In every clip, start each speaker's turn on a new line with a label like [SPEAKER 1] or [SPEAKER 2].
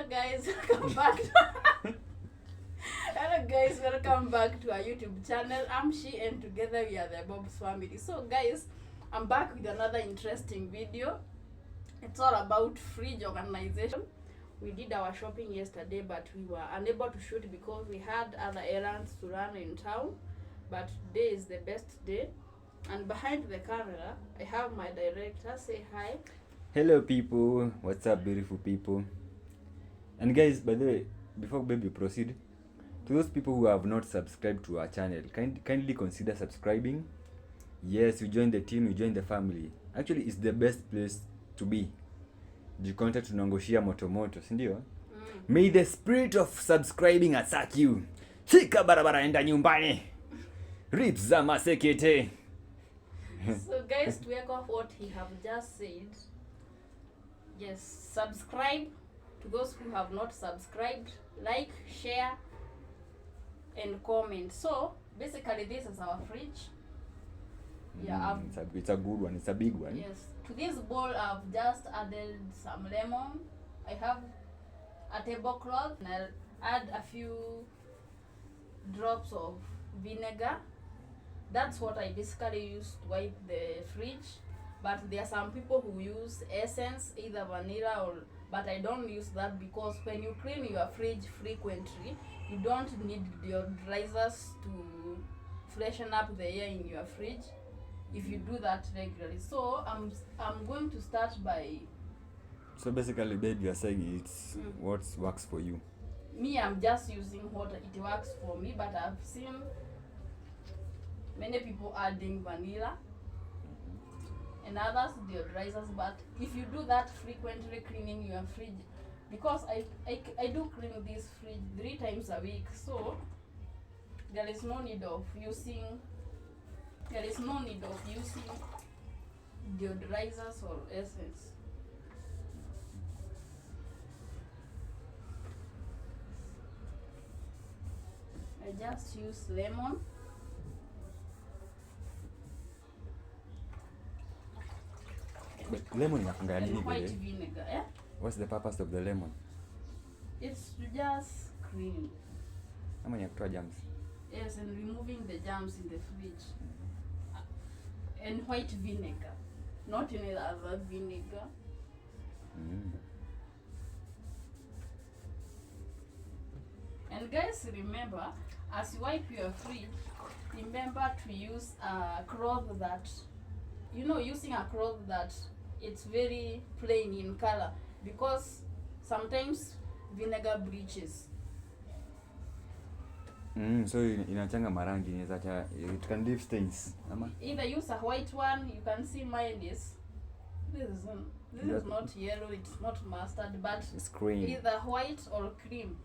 [SPEAKER 1] Hello guys, welcome back. Hello guys, welcome back to our YouTube channel. I'm She and together we are the Bob's family. So guys, I'm back with another interesting video. It's all about fridge organization. We did our shopping yesterday, but we were unable to shoot because we had other errands to run in town. But today is the best day. And behind the camera, I have my director. Say hi.
[SPEAKER 2] Hello people, what's up beautiful people? And guys, by the way, before baby proceed, to those people who have not subscribed to our channel, kindly consider subscribing. Yes, you join the team, you join the family. Actually, it's the best place to be. Jikonta tunangoshia moto, si ndio? May the spirit of subscribing attack you. Shika barabara enda nyumbani. Rip za masekete.
[SPEAKER 1] So guys, to echo what he have just said, yes, subscribe to those who have not subscribed, like, share, and comment. So basically, this is our fridge. Yeah,
[SPEAKER 2] it's a good one. It's a big one.
[SPEAKER 1] Yes. To this bowl, I've just added some lemon. I have a tablecloth, and I'll add a few drops of vinegar. That's what I basically use to wipe the fridge. But there are some people who use essence, either vanilla or, but I don't use that because when you clean your fridge frequently, you don't need deodorizers to freshen up the air in your fridge if you do that regularly. So I'm going to start by.
[SPEAKER 2] So basically, babe, you are saying it's what works for you.
[SPEAKER 1] Me, I'm just using what it works for me, but I've seen many people adding vanilla and others deodorizers. But if you do that frequently, cleaning your fridge, because I do clean this fridge 3 times a week, so there is no need of using deodorizers or essence. I just use lemon.
[SPEAKER 2] But lemon inafungana nini
[SPEAKER 1] And white
[SPEAKER 2] vile?
[SPEAKER 1] vinegar, yeah?
[SPEAKER 2] What's the purpose of the lemon?
[SPEAKER 1] It's to just clean.
[SPEAKER 2] Ama ni ya kutoa germs.
[SPEAKER 1] Yes, and removing the germs in the fridge. And white vinegar, not any other vinegar. And guys, remember, as you wipe your fridge, remember to use a cloth that, using a cloth that it's very plain in color, because sometimes vinegar bleaches.
[SPEAKER 2] So inachanga marangi, inaweza it can leave stains. Ama?
[SPEAKER 1] Either use a white one. You can see mine is this is not yellow, it's not mustard, but
[SPEAKER 2] It's cream.
[SPEAKER 1] either white or cream.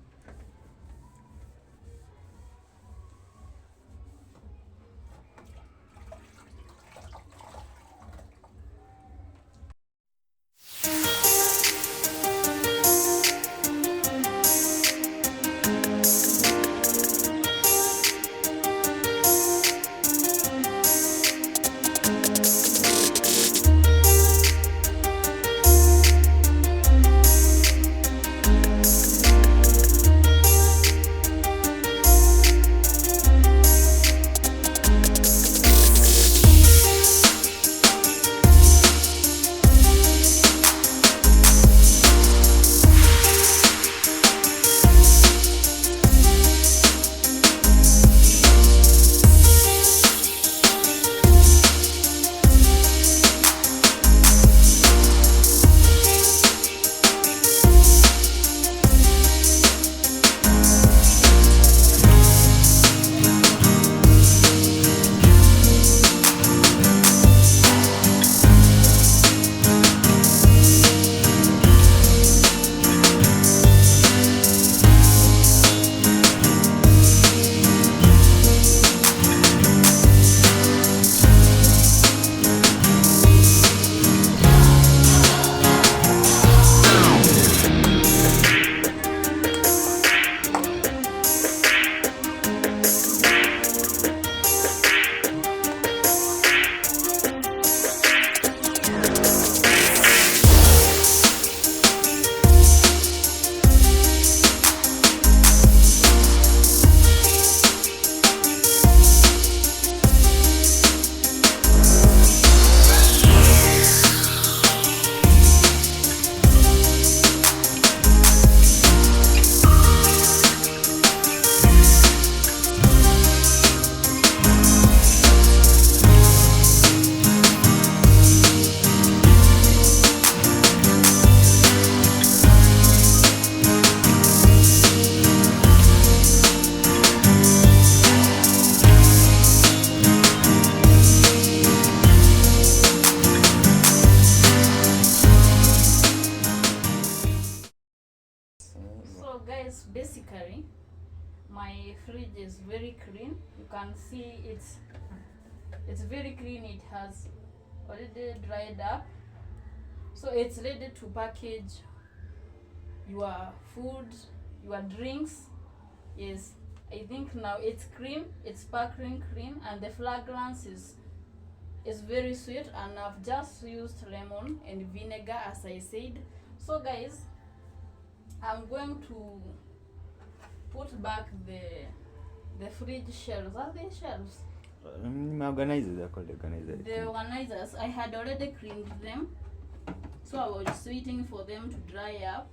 [SPEAKER 1] guys, basically my fridge is very clean. You can see it's very clean. It has already dried up, so it's ready to package your food, your drinks. Yes, I think now it's clean, it's sparkling clean, and the fragrance is very sweet, and I've just used lemon and vinegar as I said. So guys, I'm going to put back the fridge shelves. Are they shelves?
[SPEAKER 2] Organizers, they're called organizers.
[SPEAKER 1] The organizers, I had already cleaned them, so I was waiting for them to dry up.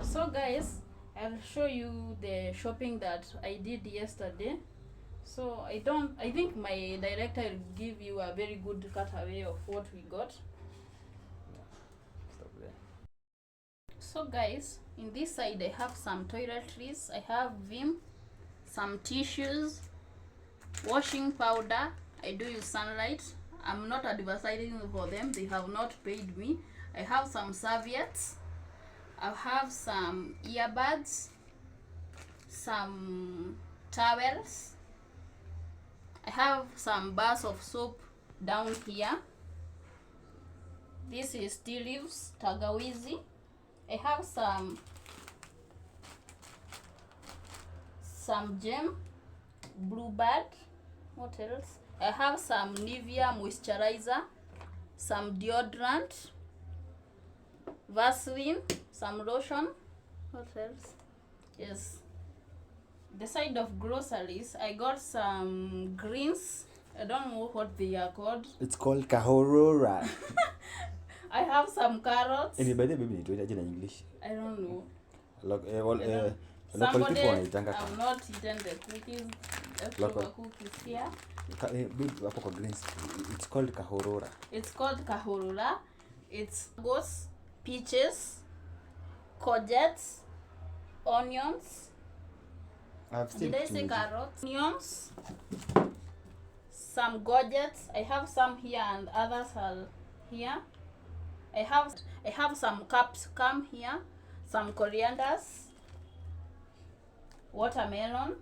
[SPEAKER 1] So guys, I'll show you the shopping that I did yesterday. So I think my director will give you a very good cutaway of what we got.
[SPEAKER 2] Stop there.
[SPEAKER 1] So guys, in this side I have some toiletries, I have Vim, some tissues, washing powder. I do use Sunlight. I'm not advertising for them, they have not paid me. I have some serviettes, I have some earbuds, some towels, I have some bars of soap down here. This is tea leaves, tangawizi. I have some gem, bluebird. What else? I have some Nivea moisturizer, some deodorant, Vaseline, some lotion. What else? Yes. The side of groceries, I got some greens. I don't know what they are called.
[SPEAKER 2] It's called kahorora.
[SPEAKER 1] I have some carrots.
[SPEAKER 2] By the way, baby, nitoitaje in English?
[SPEAKER 1] I don't know.
[SPEAKER 2] Local
[SPEAKER 1] Somebody,
[SPEAKER 2] people wanaitanga
[SPEAKER 1] I've not eaten the cookies.
[SPEAKER 2] Local.
[SPEAKER 1] Leftover cookies here.
[SPEAKER 2] babe, hapo kwa greens. It's called kahorora.
[SPEAKER 1] It's called kahorora. It's goes, peaches, courgettes, onions. Did I say carrots? Onions, some courgettes. I have some here and others are here. I have some capsicum here, some corianders, watermelon,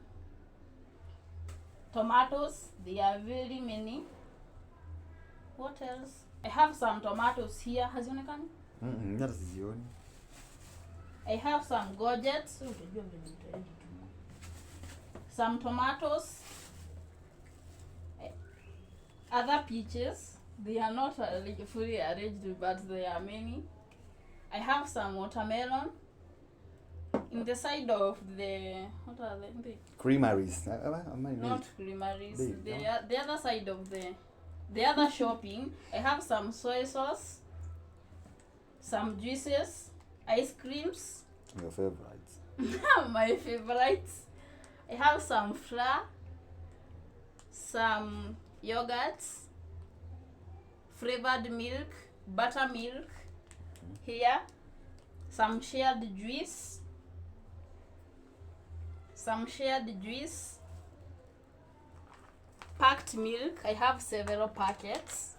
[SPEAKER 1] tomatoes. There are very many. What else? I have some tomatoes here. Hazionekani?
[SPEAKER 2] Hata sizioni.
[SPEAKER 1] I have some courgettes, some tomatoes, other peaches. They are not fully arranged, but there are many. I have some watermelon. In the side of the, what are they?
[SPEAKER 2] Creameries.
[SPEAKER 1] Not creameries.
[SPEAKER 2] They-
[SPEAKER 1] The other side of the other shopping, I have some soy sauce, some juices, ice creams.
[SPEAKER 2] Your favorites.
[SPEAKER 1] My favorites. I have some flour, some yogurts, flavored milk, buttermilk here, some shared juice, packed milk. I have several packets.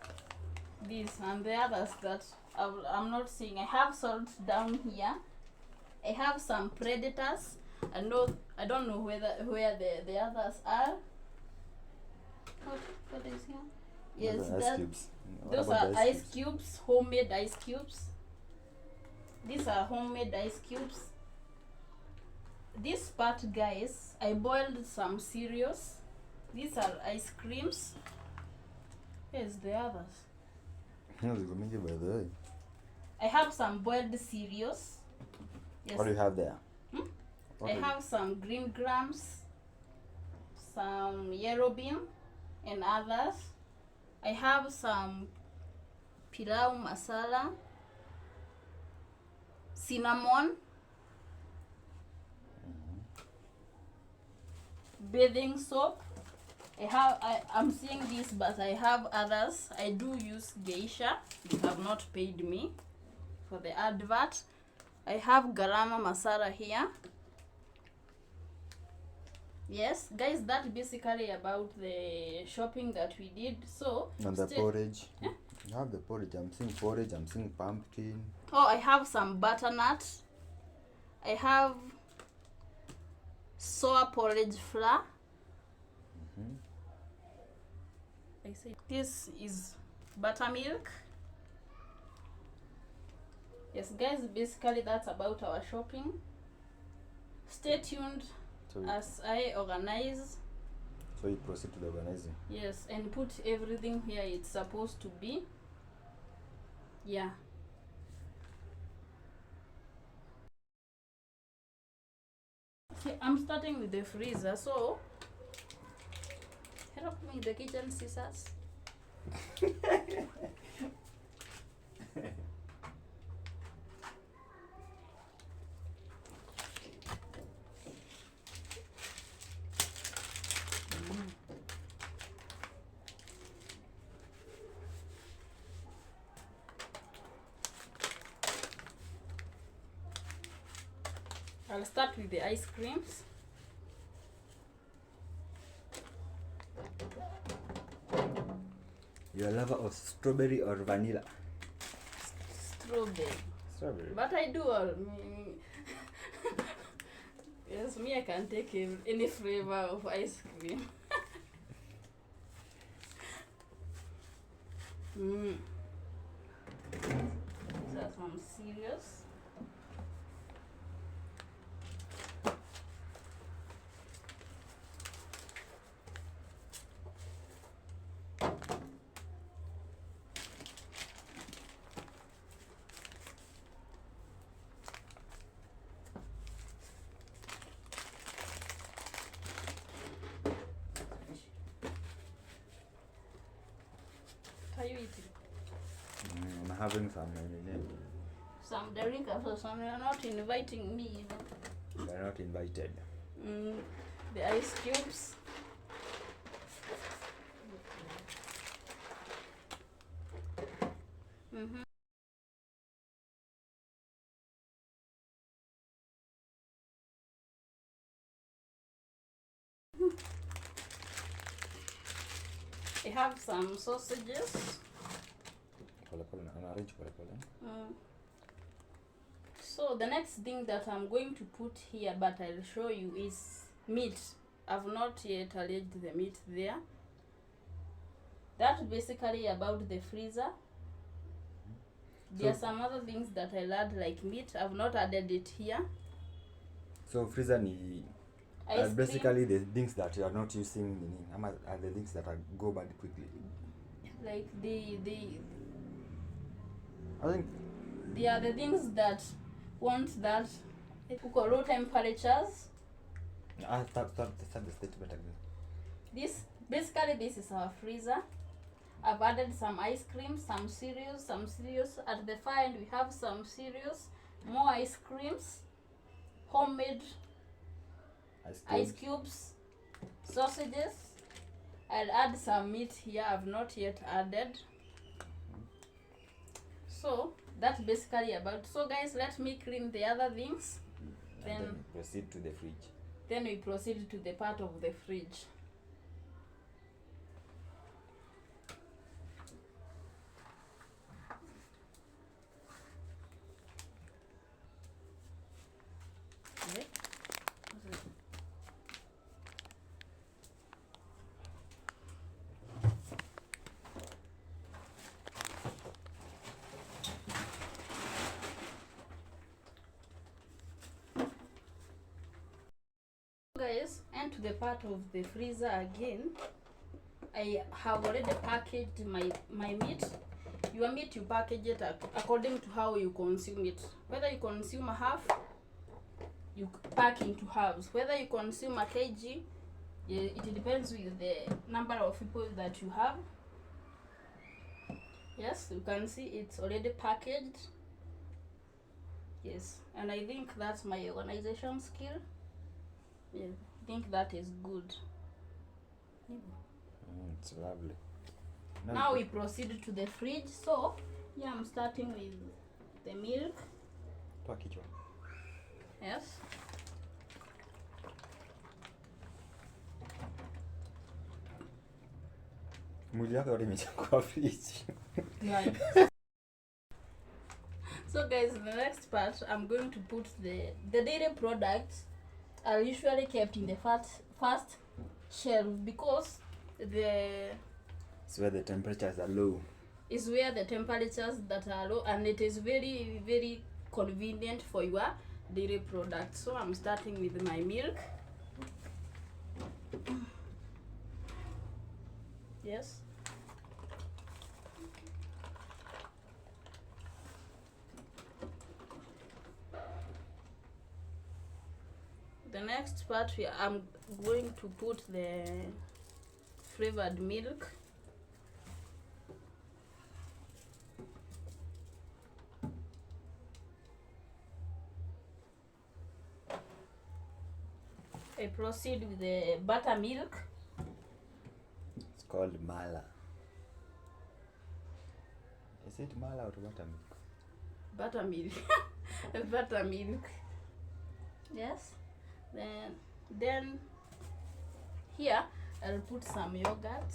[SPEAKER 1] These and the others that I'm not seeing. I have salt down here. I have some predators. I don't know where the others are. What is here? Yes,
[SPEAKER 2] Those are ice
[SPEAKER 1] that
[SPEAKER 2] cubes. What
[SPEAKER 1] those
[SPEAKER 2] about
[SPEAKER 1] are
[SPEAKER 2] the
[SPEAKER 1] ice cubes, homemade ice cubes. These are homemade ice cubes. this part, guys, I boiled some cereals. These are ice creams. Here's the others.
[SPEAKER 2] Ziko mingi by the way.
[SPEAKER 1] I have some boiled cereals. Yes.
[SPEAKER 2] What do you have there?
[SPEAKER 1] I have some green grams, some yellow bean, and others. I have some pilau masala, cinnamon, bathing soap. I'm seeing this, but I have others. I do use Geisha. They have not paid me for the advert. I have garama masala here. Yes, guys, that's basically about the shopping that we did. So
[SPEAKER 2] And the porridge. You have the porridge. I'm seeing porridge. I'm seeing pumpkin.
[SPEAKER 1] Oh, I have some butternut. I have sour porridge flour. I say this is buttermilk. Yes, guys, basically that's about our shopping. Stay tuned as I organize.
[SPEAKER 2] So you proceed to the organizing.
[SPEAKER 1] Yes, and put everything here it's supposed to be. Yeah. Okay, I'm starting with the freezer, so help me the kitchen scissors. I'll start with the ice creams.
[SPEAKER 2] You're a lover of strawberry or vanilla?
[SPEAKER 1] Strawberry.
[SPEAKER 2] Strawberry.
[SPEAKER 1] But I do all. Yes, me, I can take any flavor of ice cream. These are some cereals. Are you eating?
[SPEAKER 2] I'm having some.
[SPEAKER 1] Some drink after some. You're not inviting me, you know.
[SPEAKER 2] You're not invited.
[SPEAKER 1] The ice cubes. I have some sausages. So the next thing that I'm going to put here, but I'll show you, is meat. I've not yet arranged the meat there. That's basically about the freezer. There are some other things that I'll add like meat. I've not added it here.
[SPEAKER 2] So freezer ni basically the things that you are not using are the things that go bad quickly.
[SPEAKER 1] Like
[SPEAKER 2] I think
[SPEAKER 1] they are the things that want that low temperatures.
[SPEAKER 2] Start the statement again.
[SPEAKER 1] This is our freezer. I've added some ice cream, some cereals. At the far end we have some cereals, more ice creams, homemade ice cubes, sausages. I'll add some meat here. I've not yet added. So that's basically about. So guys, let me clean the other things.
[SPEAKER 2] Then proceed to the fridge.
[SPEAKER 1] Then we proceed to the part of the fridge. Okay. Guys, and to the part of the freezer again. I have already packaged my meat. Your meat, you package it according to how you consume it. Whether you consume a half, you pack into halves. Whether you consume a kg, it depends with the number of people that you have. Yes, you can see it's already packaged. Yes, and I think that's my organization skill. Yeah, I think that is good.
[SPEAKER 2] It's lovely.
[SPEAKER 1] Now we proceed to the fridge. So yeah, I'm starting with the milk.
[SPEAKER 2] Package one.
[SPEAKER 1] Yes.
[SPEAKER 2] Mwili wako yote imejaa kwa fridge.
[SPEAKER 1] Right. So guys, the next part, I'm going to put the dairy products are usually kept in the first shelf because
[SPEAKER 2] It's where the temperatures are low.
[SPEAKER 1] Is where the temperatures that are low, and it is very, very convenient for your dairy products. So I'm starting with my milk. Yes. The next part, I'm going to put the flavored milk. I proceed with the buttermilk.
[SPEAKER 2] It's called mala. Is it mala or buttermilk?
[SPEAKER 1] Buttermilk. Buttermilk. Yes. Then here I'll put some yogurt.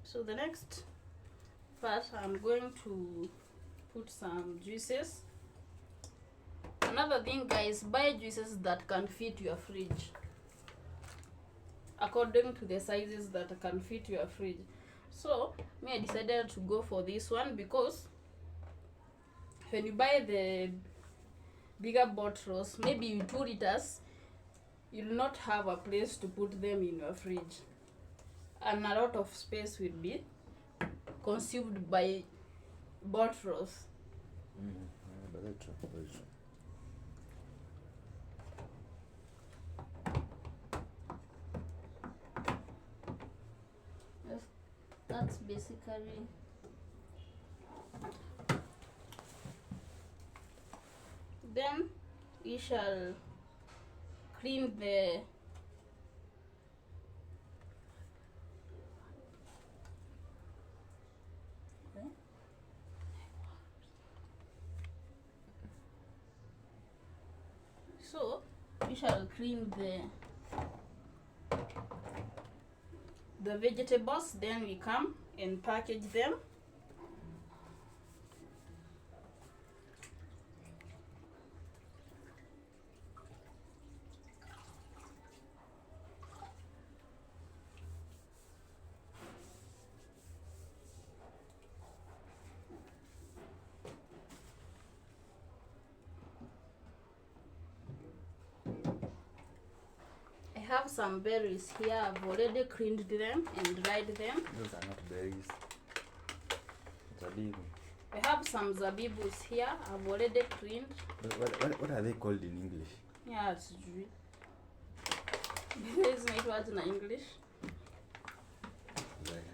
[SPEAKER 1] So the next part, I'm going to put some juices. Another thing, guys, buy juices that can fit your fridge according to the sizes that can fit your fridge. So me, I decided to go for this one because when you buy the bigger bottles, maybe 2 liters, you'll not have a place to put them in your fridge, and a lot of space will be consumed by bottles.
[SPEAKER 2] But that's true. Very true.
[SPEAKER 1] Yes, that's basically. Then we shall clean the so we shall clean the vegetables, then we come and package them. I have some berries here. I've already cleaned them and dried them.
[SPEAKER 2] Those are not berries. Zabibu.
[SPEAKER 1] I have some zabibus here. I've already cleaned.
[SPEAKER 2] What are they called in English?
[SPEAKER 1] Yeah, it's true. There is not word in English.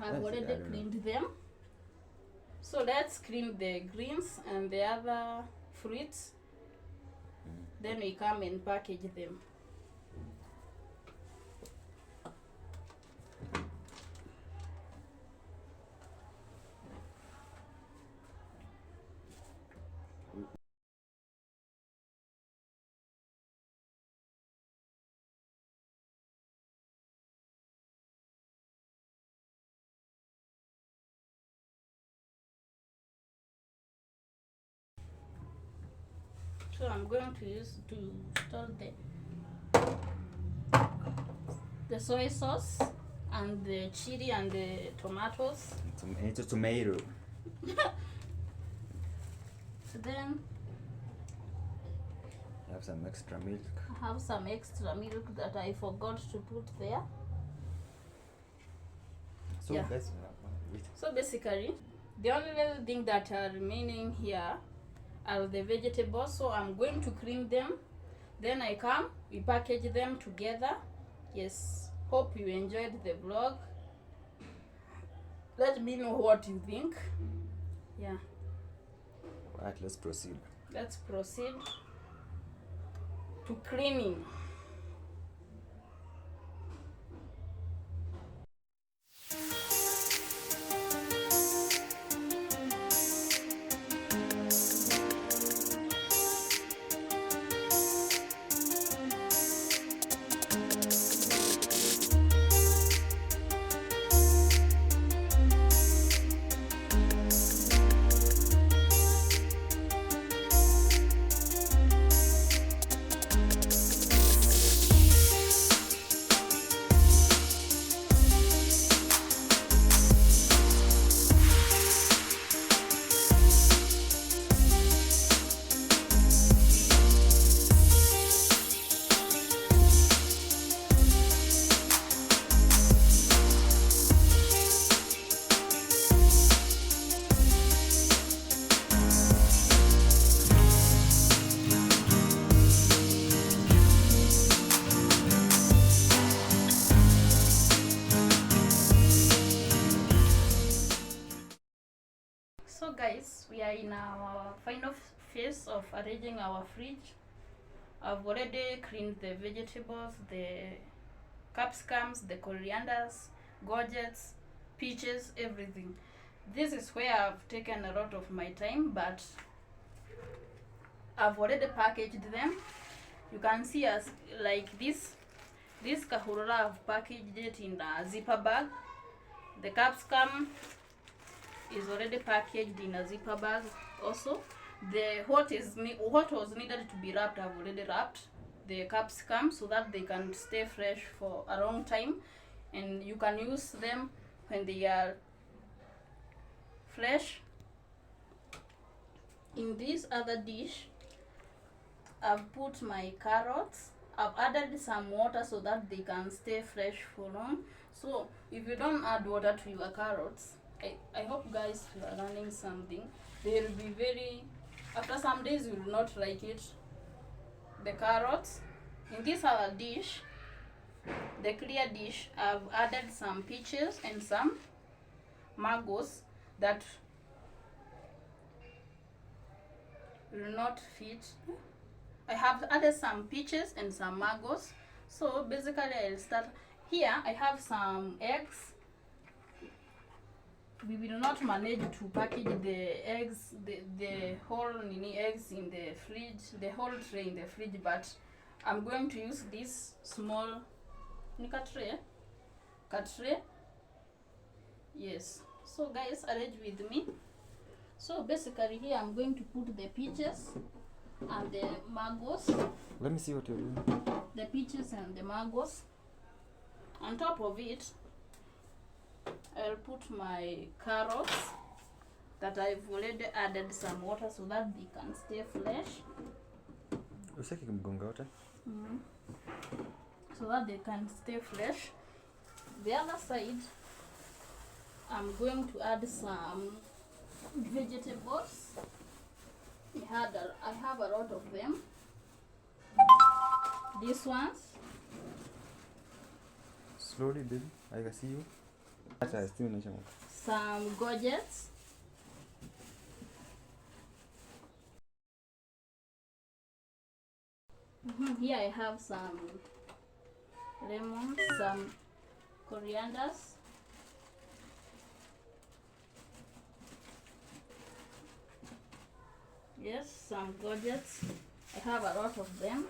[SPEAKER 1] I've already cleaned them. So let's clean the greens and the other fruits. Then we come and package them. So I'm going to use to store the soy sauce and the chili and the tomatoes.
[SPEAKER 2] It's a tomato.
[SPEAKER 1] Then
[SPEAKER 2] I have some extra milk.
[SPEAKER 1] I have some extra milk that I forgot to put there.
[SPEAKER 2] So
[SPEAKER 1] Yeah.
[SPEAKER 2] guys, wait.
[SPEAKER 1] So basically, the only little thing that are remaining here are the vegetables. So I'm going to clean them. Then I come, we package them together. Yes, hope you enjoyed the vlog. Let me know what you think. Yeah,
[SPEAKER 2] Alright, let's proceed.
[SPEAKER 1] let's proceed to cleaning. So guys, we are in our final phase of arranging our fridge. I've already cleaned the vegetables, the capsicums, the corianders, gourgets, peaches, everything. This is where I've taken a lot of my time, but I've already packaged them. You can see as like this kahurura, I've packaged it in a zipper bag. The capsicum is already packaged in a zipper bag also. The what was needed to be wrapped, I've already wrapped the capsicum so that they can stay fresh for a long time, and you can use them when they are fresh. In this other dish, I've put my carrots. I've added some water so that they can stay fresh for long. So if you don't add water to your carrots, I hope guys you are learning something. They will be very, after some days you will not like it. The carrots. In this other dish, the clear dish, I've added some peaches and some mangoes that will not fit. I have added some peaches and some mangoes. So basically I'll start here. I have some eggs. We will not manage to package the eggs, the whole eggs in the fridge, the whole tray in the fridge, but I'm going to use this small cut tray. Yes. So guys, arrange with me. So basically here I'm going to put the peaches and the mangoes.
[SPEAKER 2] Let me see what you're doing.
[SPEAKER 1] The peaches and the mangoes. On top of it, I'll put my carrots that I've already added some water so that they can stay fresh. So that they can stay fresh. The other side, I'm going to add some vegetables. I have a lot of them. These ones.
[SPEAKER 2] Slowly, baby. I can see you.
[SPEAKER 1] Some gourgets. Here I have some lemons, some corianders. Yes, some gourgets. I have a lot of them.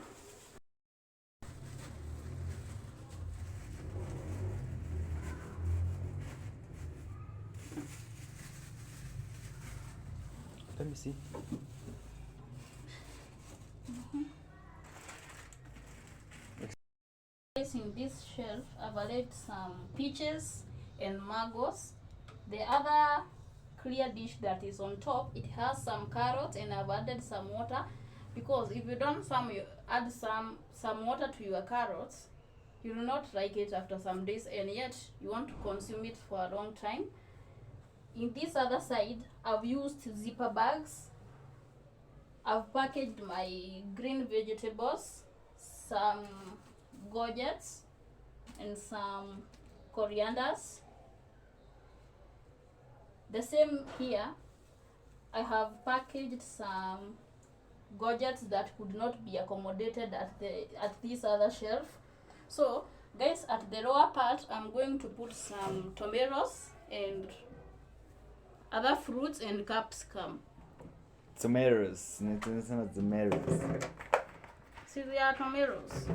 [SPEAKER 2] Let me see.
[SPEAKER 1] this shelf I've added some peaches and mangoes. The other clear dish that is on top, it has some carrots, and I've added some water, because if you don't add some water to your carrots, you will not like it after some days, and yet you want to consume it for a long time. In this other side, I've used zipper bags. I've packaged my green vegetables, some gourgets, and some corianders. The same here, I have packaged some gourgets that could not be accommodated at this other shelf. So guys, at the lower part, I'm going to put some tomatoes and other fruits and capsicum.
[SPEAKER 2] Tomatoes. Tomatoes.
[SPEAKER 1] See, they are tomatoes.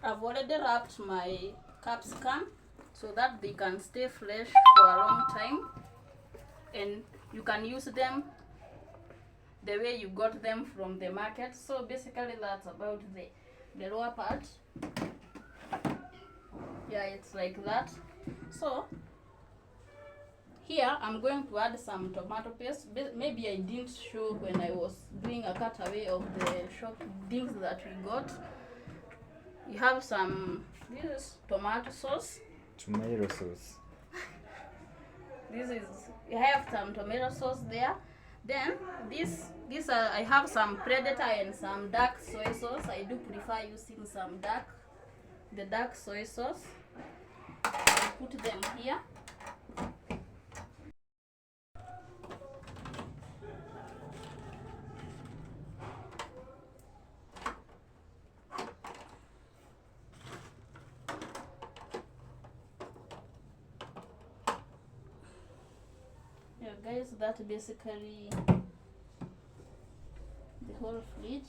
[SPEAKER 1] I've already wrapped my capsicum so that they can stay fresh for a long time, and you can use them the way you got them from the market. So basically that's about the lower part. Yeah, it's like that. So here I'm going to add some tomato paste. Maybe I didn't show when I was doing a cutaway of the shop things that we got. You have some, this is tomato sauce.
[SPEAKER 2] Tomato sauce.
[SPEAKER 1] I have some tomato sauce there. Then I have some Predator and some dark soy sauce. I do prefer using the dark soy sauce. I put them here. Yeah guys, that's basically the whole fridge.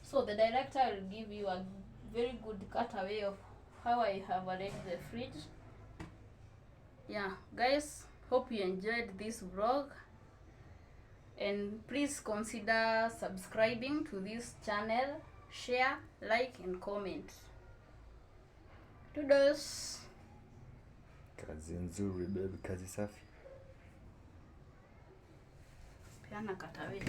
[SPEAKER 1] So the director will give you a very good cutaway of how I have arranged the fridge. Yeah guys, hope you enjoyed this vlog, and please consider subscribing to this channel, share, like and comment. Toodles.
[SPEAKER 2] Kazi nzuri baby, kazi safi.
[SPEAKER 1] Piana cutaway.